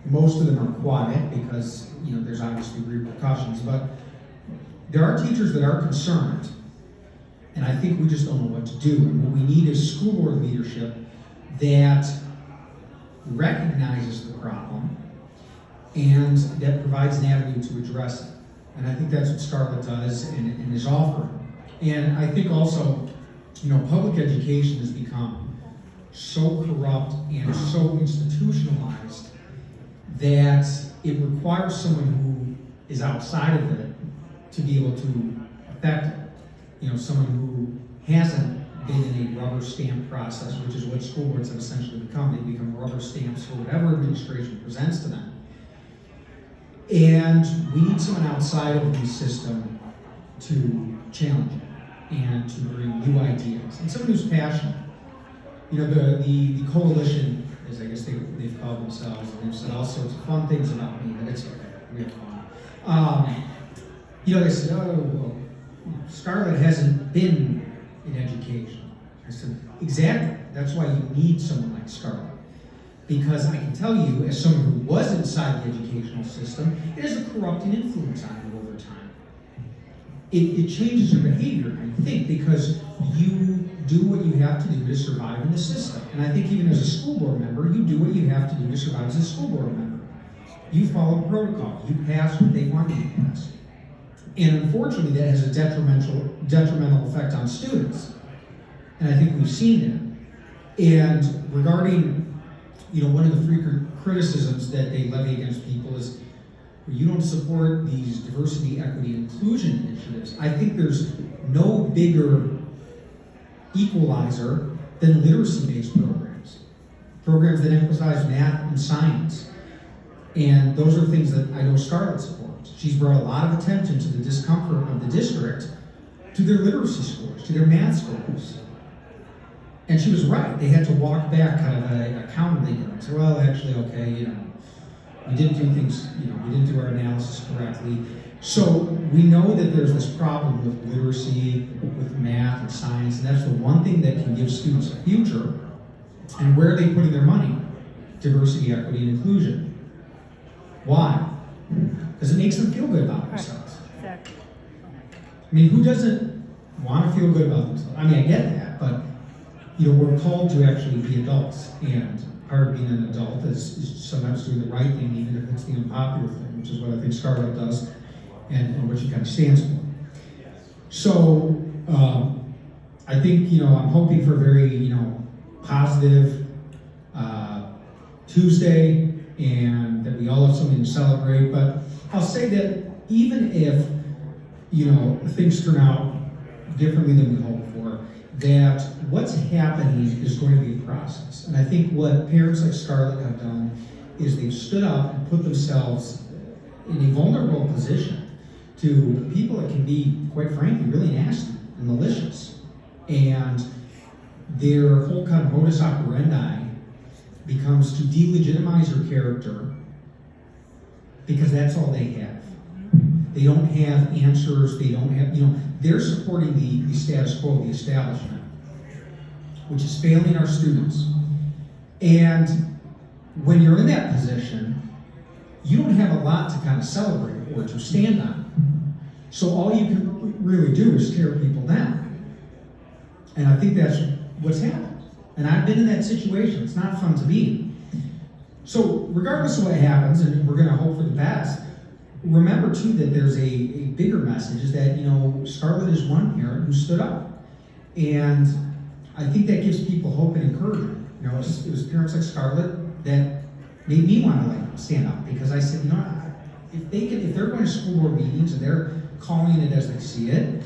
Most of them are quiet because there's obviously repercussions, but there are teachers that are concerned, and I think we just don't know what to do. And what we need is school board leadership that recognizes the problem and that provides an avenue to address it. And I think that's what Scarlett does and is offering. And I think also, public education has become so corrupt and so institutionalized that it requires someone who is outside of it to be able to affect it. Someone who hasn't been in a rubber stamp process, which is what school boards have essentially become. They become rubber stamps for whatever administration presents to them. And we need someone outside of the system to challenge it and to bring new ideas. And someone who's passionate. The coalition, as I guess they've called themselves, and they've said all sorts of fun things about me, but it's okay, we have fun. They said, well, Scarlett hasn't been in education. I said, exactly, that's why you need someone like Scarlett. Because I can tell you, as someone who was inside the educational system, it has a corrupting influence on you over time. It changes your behavior, I think, because you do what you have to do to survive in the system. And I think even as a school board member, you do what you have to do to survive as a school board member. You follow protocol. You pass what they want you to pass. And unfortunately, that has a detrimental effect on students. And I think we've seen that. And regarding, one of the frequent criticisms that they levy against people is, you don't support these diversity, equity, inclusion initiatives. I think there's no bigger equalizer than literacy-based programs that emphasize math and science. And those are things that I know Scarlett supports. She's brought a lot of attention to the discomfort of the district to their literacy scores, to their math scores. And she was right. They had to walk back kind of accountantly and say, well, actually, okay, we didn't do things, we didn't do our analysis correctly. So we know that there's this problem with literacy, with math and science, and that's the one thing that can give students a future. And where are they putting their money? Diversity, equity, and inclusion. Why? Because it makes them feel good about themselves. Exactly. I mean, who doesn't want to feel good about themselves? I mean, I get that, but we're called to actually be adults, and part of being an adult is sometimes doing the right thing, even if it's the unpopular thing, which is what I think Scarlett does, and what she kind of stands for. So, I think, I'm hoping for a very, positive Tuesday, and that we all have something to celebrate. But I'll say that even if, things turn out differently than we hoped for, that what's happening is going to be a process. And I think what parents like Scarlett have done is they've stood up and put themselves in a vulnerable position to people that can be, quite frankly, really nasty and malicious. And their whole kind of modus operandi becomes to delegitimize your character because that's all they have. They don't have answers, they don't have, they're supporting the status quo, the establishment, which is failing our students. And when you're in that position, you don't have a lot to kind of celebrate or to stand on. So all you can really do is tear people down. And I think that's what's happened. And I've been in that situation. It's not fun to be in. So regardless of what happens, and we're going to hope for the best, remember too that there's a bigger message, is that, Scarlett is one parent who stood up. And I think that gives people hope and encouragement. It was parents like Scarlett that made me want to stand up, because I said, if they're going to school board meetings and they're calling it as they see it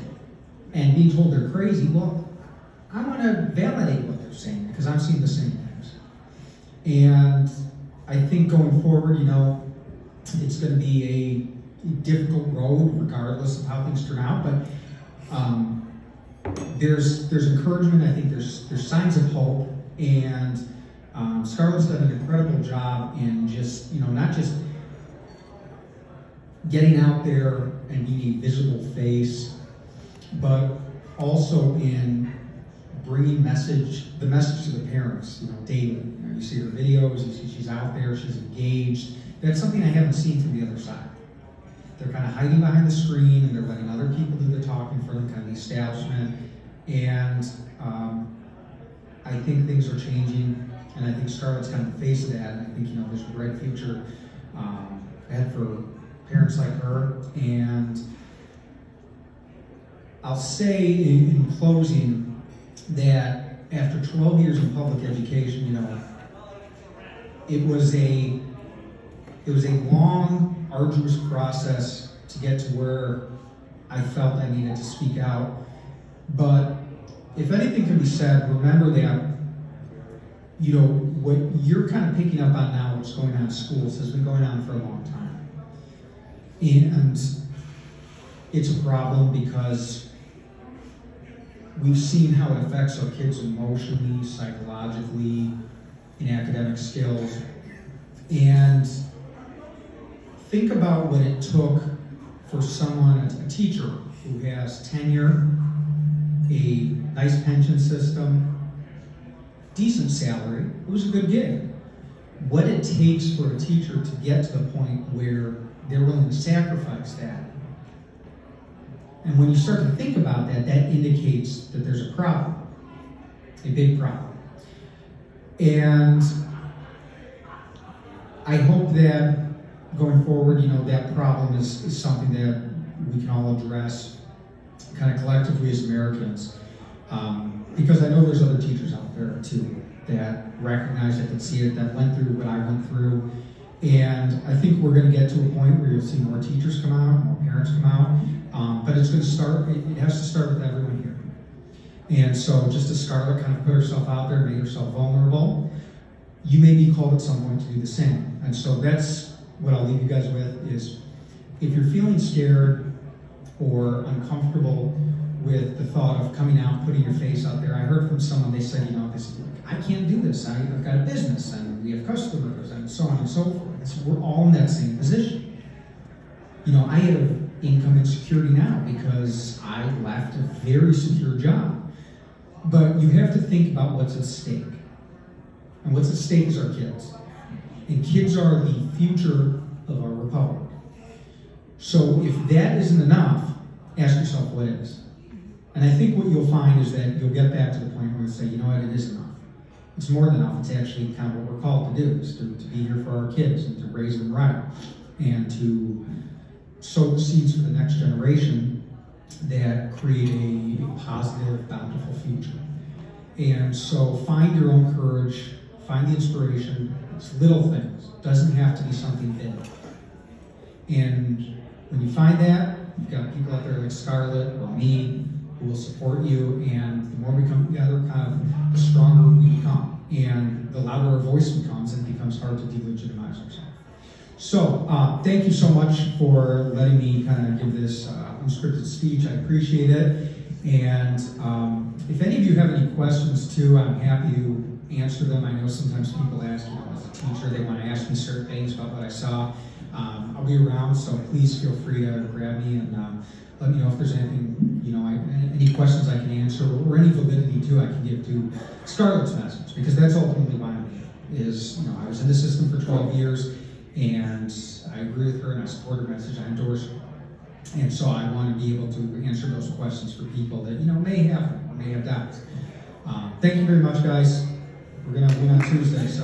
and being told they're crazy, well, I want to validate what they're saying, because I'm seeing the same things. And I think going forward, it's going to be a difficult road regardless of how things turn out, but there's encouragement. I think there's signs of hope, and Scarlett's done an incredible job in just, not just getting out there and being a visible face, but also in bringing the message to the parents, daily. You see her videos, you see she's out there, she's engaged. That's something I haven't seen from the other side. They're kind of hiding behind the screen and they're letting other people do the talking for them, kind of the establishment. And I think things are changing, and I think Scarlett's kind of the face of that. And I think there's a bright future ahead for parents like her. And I'll say in closing that after 12 years in public education, it was a long, arduous process to get to where I felt I needed to speak out. But if anything can be said, remember that, what you're kind of picking up on now, what's going on in schools, has been going on for a long time. And it's a problem because we've seen how it affects our kids emotionally, psychologically, in academic skills. And think about what it took for someone, a teacher who has tenure, a nice pension system, decent salary, it was a good gig. What it takes for a teacher to get to the point where they're willing to sacrifice that. And when you start to think about that, that indicates that there's a problem, a big problem. And I hope that going forward, that problem is something that we can all address kind of collectively as Americans. Because I know there's other teachers out there too that recognize it, that see it, that went through what I went through. And I think we're going to get to a point where you'll see more teachers come out, more parents come out. But it's going to start, it has to start with everyone here. And so just as Scarlett kind of put herself out there, made herself vulnerable, you may be called at some point to do the same. And so that's what I'll leave you guys with is, if you're feeling scared or uncomfortable with the thought of coming out, putting your face out there. I heard from someone, they said, I can't do this. I've got a business and we have customers and so on and so forth. So we're all in that same position. I have income insecurity now because I left a very secure job. But you have to think about what's at stake. And what's at stake is our kids. And kids are the future of our republic. So if that isn't enough, ask yourself what is. And I think what you'll find is that you'll get back to the point where you say, it is enough. It's more than enough. It's actually kind of what we're called to do, is to be here for our kids and to raise them right and to sow the seeds for the next generation that create a positive, bountiful future. And so find your own courage, find the inspiration. It's little things. It doesn't have to be something big. And when you find that, you've got people out there like Scarlett or me who will support you, and the more we come together, kind of the stronger we become. And the louder our voice becomes, it becomes hard to delegitimize ourselves. So, thank you so much for letting me kind of give this unscripted speech. I appreciate it. And if any of you have any questions too, I'm happy to answer them. I know sometimes people ask, as a teacher, they want to ask me certain things about what I saw. I'll be around, so please feel free to grab me and let me know if there's anything, any questions I can answer, or any validity too I can give to Scarlett's message, because that's ultimately why I'm here. I was in the system for 12 years, and I agree with her, and I support her message. I endorse her, and so I want to be able to answer those questions for people that may have doubts. Thank you very much, guys. We're gonna win on Tuesday, so.